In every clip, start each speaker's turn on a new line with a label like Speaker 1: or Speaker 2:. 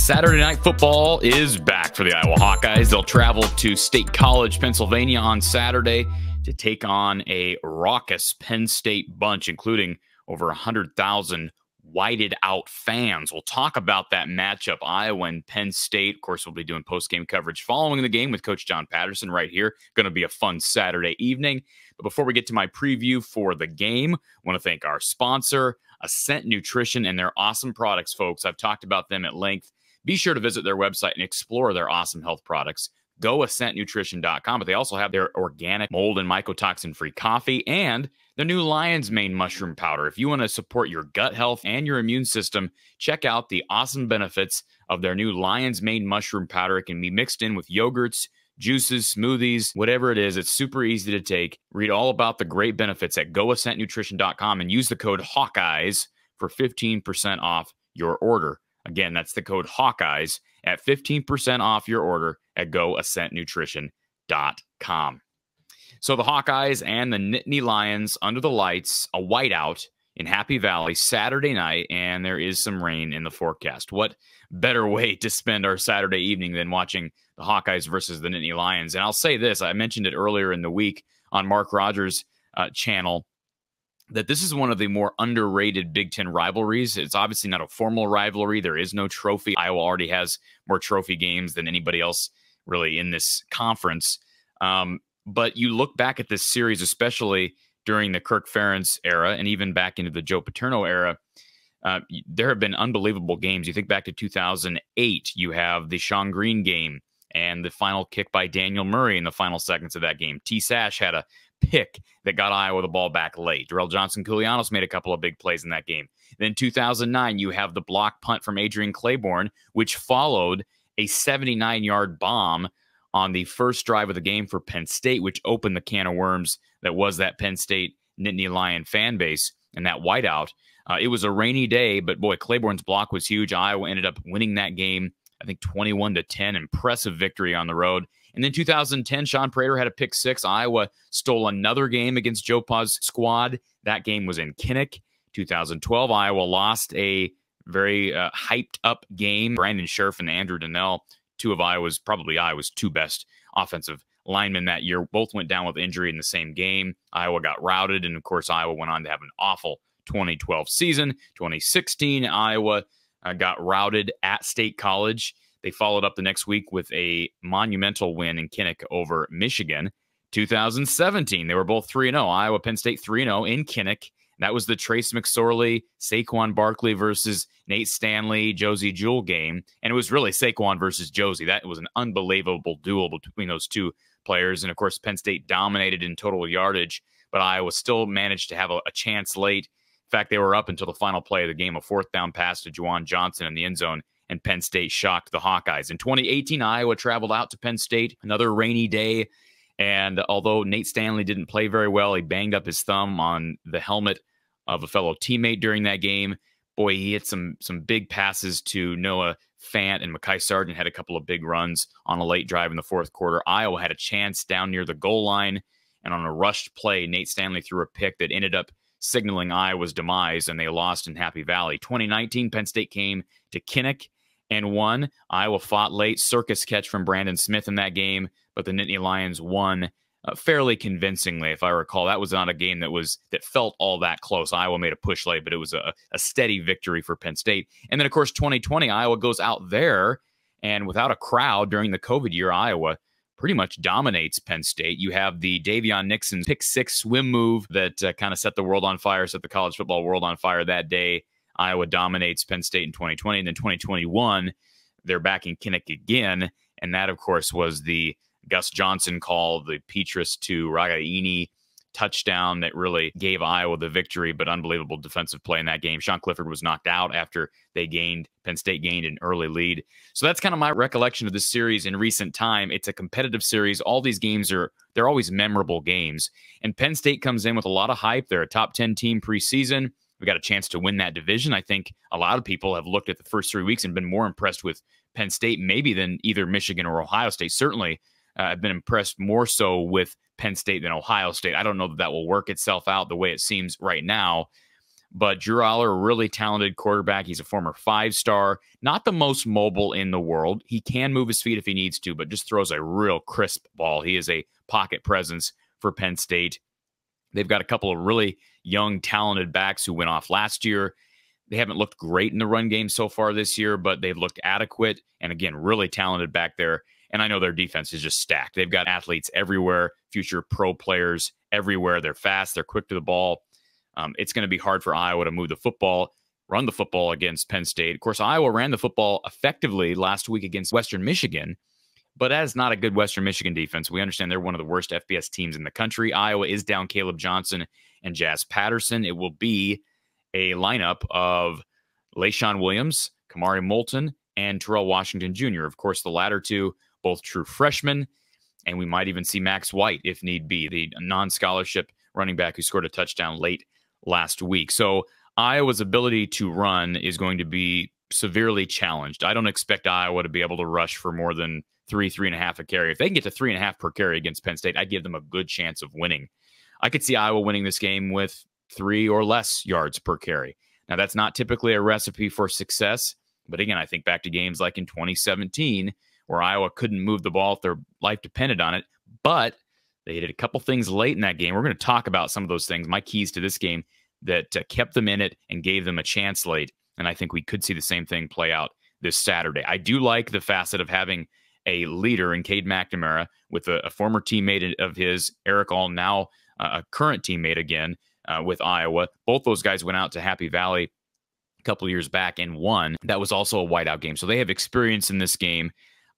Speaker 1: Saturday Night Football is back for the Iowa Hawkeyes. They'll travel to State College, Pennsylvania on Saturday to take on a raucous Penn State bunch, including over 100,000 whited out fans. We'll talk about that matchup, Iowa and Penn State. Of course, we'll be doing post-game coverage following the game with Coach John Patterson right here. Going to be a fun Saturday evening. But before we get to my preview for the game, I want to thank our sponsor, Ascent Nutrition, and their awesome products, folks. I've talked about them at length. Be sure to visit their website and explore their awesome health products. Go ascentnutrition.com, but they also have their organic mold and mycotoxin-free coffee and their new Lion's Mane mushroom powder. If you want to support your gut health and your immune system, check out the awesome benefits of their new Lion's Mane mushroom powder. It can be mixed in with yogurts, juices, smoothies, whatever it is. It's super easy to take. Read all about the great benefits at goascentnutrition.com and use the code Hawkeyes for 15% off your order. Again, that's the code Hawkeyes at 15% off your order at goascentnutrition.com. So the Hawkeyes and the Nittany Lions under the lights, a whiteout in Happy Valley Saturday night, and there is some rain in the forecast. What better way to spend our Saturday evening than watching the Hawkeyes versus the Nittany Lions? And I'll say this, I mentioned it earlier in the week on Mark Rogers' channel, that this is one of the more underrated Big Ten rivalries. It's obviously not a formal rivalry. There is no trophy. Iowa already has more trophy games than anybody else really in this conference. But you look back at this series, especially during the Kirk Ferentz era and even back into the Joe Paterno era, there have been unbelievable games. You think back to 2008, you have the Sean Green game and the final kick by Daniel Murray in the final seconds of that game. T. Sash had a pick that got Iowa the ball back late. Darrell Johnson-Koulianos made a couple of big plays in that game. Then 2009, you have the block punt from Adrian Claiborne, which followed a 79-yard bomb on the first drive of the game for Penn State, which opened the can of worms that was that Penn State Nittany Lion fan base and that whiteout. It was a rainy day, but boy, Claiborne's block was huge. Iowa ended up winning that game, I think 21-10, impressive victory on the road. And then 2010, Sean Prater had a pick six. Iowa stole another game against Joe Pa's squad. That game was in Kinnick. 2012, Iowa lost a very hyped-up game. Brandon Scherf and Andrew Donnell, two of Iowa's two best offensive linemen that year, both went down with injury in the same game. Iowa got routed, and of course, Iowa went on to have an awful 2012 season. 2016, Iowa got routed at State College. They followed up the next week with a monumental win in Kinnick over Michigan. 2017, they were both 3-0. Iowa, Penn State 3-0 in Kinnick. That was the Trace McSorley, Saquon Barkley versus Nate Stanley, Josie Jewell game. And it was really Saquon versus Josie. That was an unbelievable duel between those two players. And, of course, Penn State dominated in total yardage, but Iowa still managed to have a chance late. In fact, they were up until the final play of the game, a fourth down pass to Juwan Johnson in the end zone, and Penn State shocked the Hawkeyes. In 2018, Iowa traveled out to Penn State, another rainy day. And although Nate Stanley didn't play very well, he banged up his thumb on the helmet of a fellow teammate during that game. Boy, he hit some big passes to Noah Fant, and Mekhi Sargent had a couple of big runs on a late drive in the fourth quarter. Iowa had a chance down near the goal line, and on a rushed play, Nate Stanley threw a pick that ended up signaling Iowa's demise, and they lost in Happy Valley. 2019, Penn State came to Kinnick and won. Iowa fought late, circus catch from Brandon Smith in that game, but the Nittany Lions won fairly convincingly, if I recall. That was not a game that felt all that close. Iowa made a push late, but it was a steady victory for Penn State. And then, of course, 2020, Iowa goes out there, and without a crowd during the COVID year, Iowa pretty much dominates Penn State. You have the Davion Nixon pick six swim move that kind of set the world on fire, set the college football world on fire that day. Iowa dominates Penn State in 2020. And then 2021, they're back in Kinnick again. And that, of course, was the Gus Johnson call, the Petrus to Ragaini touchdown that really gave Iowa the victory, but unbelievable defensive play in that game. Sean Clifford was knocked out after Penn State gained an early lead. So that's kind of my recollection of this series in recent time. It's a competitive series. All these games they're always memorable games. And Penn State comes in with a lot of hype. They're a top 10 team preseason. We got a chance to win that division. I think a lot of people have looked at the first 3 weeks and been more impressed with Penn State maybe than either Michigan or Ohio State. Certainly, I've been impressed more so with Penn State than Ohio State. I don't know that will work itself out the way it seems right now. But Drew Aller, a really talented quarterback. He's a former 5-star, not the most mobile in the world. He can move his feet if he needs to, but just throws a real crisp ball. He is a pocket presence for Penn State. They've got a couple of really young, talented backs who went off last year. They haven't looked great in the run game so far this year, but they've looked adequate. And again, really talented back there. And I know their defense is just stacked. They've got athletes everywhere, future pro players everywhere. They're fast. They're quick to the ball. It's going to be hard for Iowa to move the football, run the football against Penn State. Of course, Iowa ran the football effectively last week against Western Michigan, but that is not a good Western Michigan defense. We understand they're one of the worst FBS teams in the country. Iowa is down Caleb Johnson and Jazz Patterson. It will be a lineup of LaShawn Williams, Kamari Moulton, and Terrell Washington Jr. Of course, the latter two, both true freshmen, and we might even see Max White, if need be, the non-scholarship running back who scored a touchdown late last week. So Iowa's ability to run is going to be severely challenged. I don't expect Iowa to be able to rush for more than 3.5 a carry. If they can get to 3.5 per carry against Penn State, I'd give them a good chance of winning. I could see Iowa winning this game with 3 or less yards per carry. Now, that's not typically a recipe for success, but again, I think back to games like in 2017 where Iowa couldn't move the ball if their life depended on it, but they did a couple things late in that game. We're going to talk about some of those things, my keys to this game that kept them in it and gave them a chance late, and I think we could see the same thing play out this Saturday. I do like the facet of having a leader in Cade McNamara with a former teammate of his, Eric All, now a current teammate again with Iowa. Both those guys went out to Happy Valley a couple of years back and won. That was also a whiteout game, so they have experience in this game.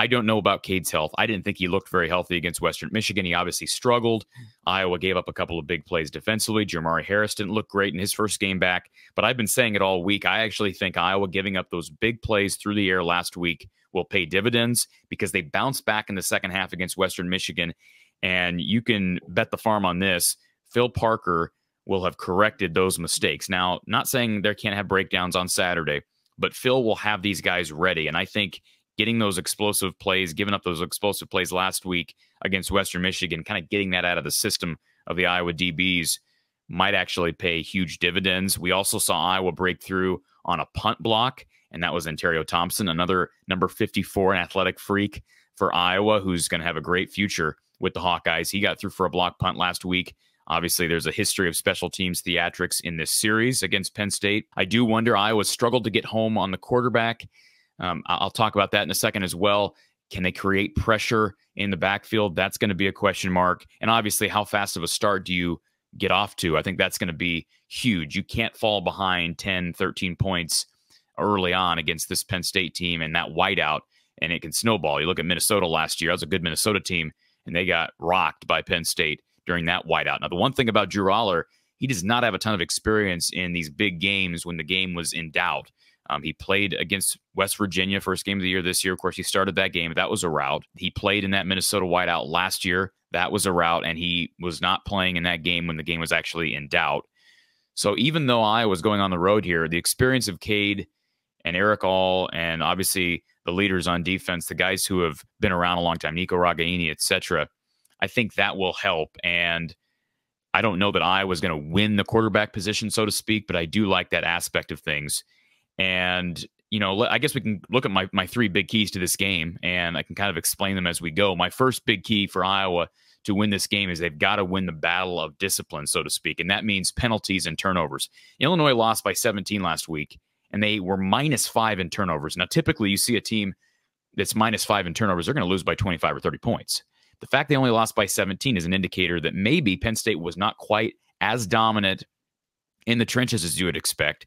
Speaker 1: I don't know about Cade's health. I didn't think he looked very healthy against Western Michigan. He obviously struggled. Iowa gave up a couple of big plays defensively. Jermari Harris didn't look great in his first game back, but I've been saying it all week. I actually think Iowa giving up those big plays through the air last week will pay dividends because they bounced back in the second half against Western Michigan, and you can bet the farm on this. Phil Parker will have corrected those mistakes. Now, not saying they can't have breakdowns on Saturday, but Phil will have these guys ready, and I think getting those explosive plays, giving up those explosive plays last week against Western Michigan, kind of getting that out of the system of the Iowa DBs might actually pay huge dividends. We also saw Iowa break through on a punt block, and that was Ontario Thompson, another number 54, an athletic freak for Iowa who's going to have a great future with the Hawkeyes. He got through for a block punt last week. Obviously, there's a history of special teams theatrics in this series against Penn State. I do wonder, Iowa struggled to get home on the quarterback. I'll talk about that in a second as well. Can they create pressure in the backfield? That's going to be a question mark. And obviously, how fast of a start do you get off to? I think that's going to be huge. You can't fall behind 10, 13 points early on against this Penn State team and that whiteout, and it can snowball. You look at Minnesota last year. That was a good Minnesota team, and they got rocked by Penn State during that whiteout. Now, the one thing about Drew Aller, he does not have a ton of experience in these big games when the game was in doubt. He played against West Virginia, first game of the year this year. Of course, he started that game. That was a rout. He played in that Minnesota whiteout last year. That was a rout, and he was not playing in that game when the game was actually in doubt. So even though I was going on the road here, the experience of Cade and Eric All, and obviously the leaders on defense, the guys who have been around a long time, Nico Ragaini, etc., I think that will help. And I don't know that Iowa's going to win the quarterback position, so to speak, but I do like that aspect of things. And, you know, I guess we can look at my 3 big keys to this game, and I can kind of explain them as we go. My first big key for Iowa to win this game is they've got to win the battle of discipline, so to speak, and that means penalties and turnovers. Illinois lost by 17 last week, and they were -5 in turnovers. Now, typically, you see a team that's -5 in turnovers, they're going to lose by 25 or 30 points. The fact they only lost by 17 is an indicator that maybe Penn State was not quite as dominant in the trenches as you would expect.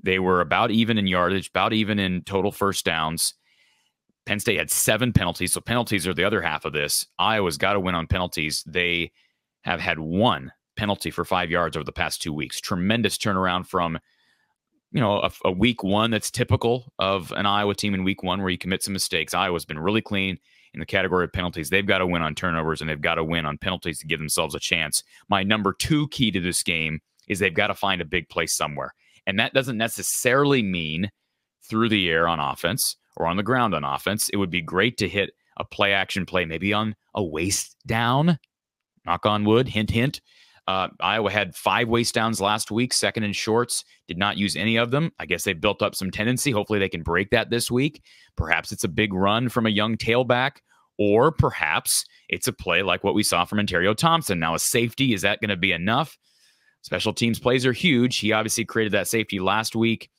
Speaker 1: They were about even in yardage, about even in total first downs. Penn State had 7 penalties, so penalties are the other half of this. Iowa's got to win on penalties. They have had 1 penalty for 5 yards over the past 2 weeks. Tremendous turnaround from, you know, a week 1 that's typical of an Iowa team in week 1 where you commit some mistakes. Iowa's been really clean in the category of penalties. They've got to win on turnovers, and they've got to win on penalties to give themselves a chance. My number 2 key to this game is they've got to find a big play somewhere. And that doesn't necessarily mean through the air on offense or on the ground on offense. It would be great to hit a play action play, maybe on a waist down, knock on wood, hint, hint. Iowa had 5 waste downs last week, second in shorts, did not use any of them. I guess they built up some tendency. Hopefully they can break that this week. Perhaps it's a big run from a young tailback, or perhaps it's a play like what we saw from Ontario Thompson. Now, a safety, is that going to be enough? Special teams plays are huge. He obviously created that safety last week.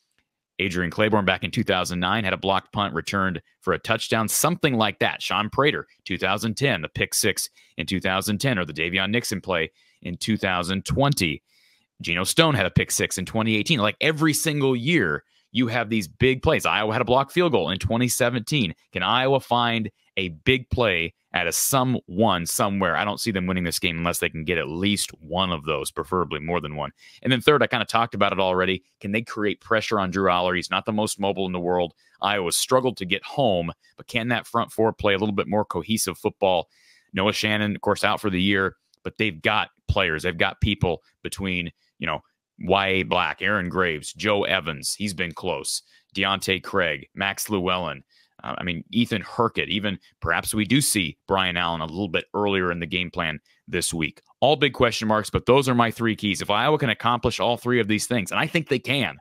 Speaker 1: Adrian Claiborne back in 2009 had a blocked punt returned for a touchdown, something like that. Sean Prater, 2010, the pick 6 in 2010, or the Davion Nixon play in 2020. Geno Stone had a pick 6 in 2018. Like every single year, you have these big plays. Iowa had a blocked field goal in 2017. Can Iowa find a big play at a someone somewhere? I don't see them winning this game unless they can get at least one of those, preferably more than one. And then third, I kind of talked about it already. Can they create pressure on Drew Aller? He's not the most mobile in the world. Iowa struggled to get home, but can that front four play a little bit more cohesive football? Noah Shannon, of course, out for the year, but they've got players. They've got people between, Y.A. Black, Aaron Graves, Joe Evans. He's been close. Deontay Craig, Max Llewellyn. Ethan Herkett. Even perhaps we do see Brian Allen a little bit earlier in the game plan this week. All big question marks, but those are my 3 keys. If Iowa can accomplish all 3 of these things, and I think they can,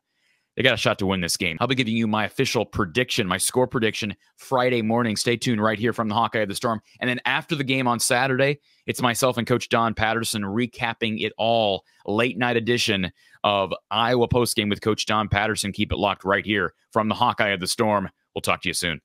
Speaker 1: they got a shot to win this game. I'll be giving you my official prediction, my score prediction, Friday morning. Stay tuned right here from the Hawkeye of the Storm. And then after the game on Saturday, it's myself and Coach Don Patterson recapping it all. Late night edition of Iowa Postgame with Coach Don Patterson. Keep it locked right here from the Hawkeye of the Storm. We'll talk to you soon.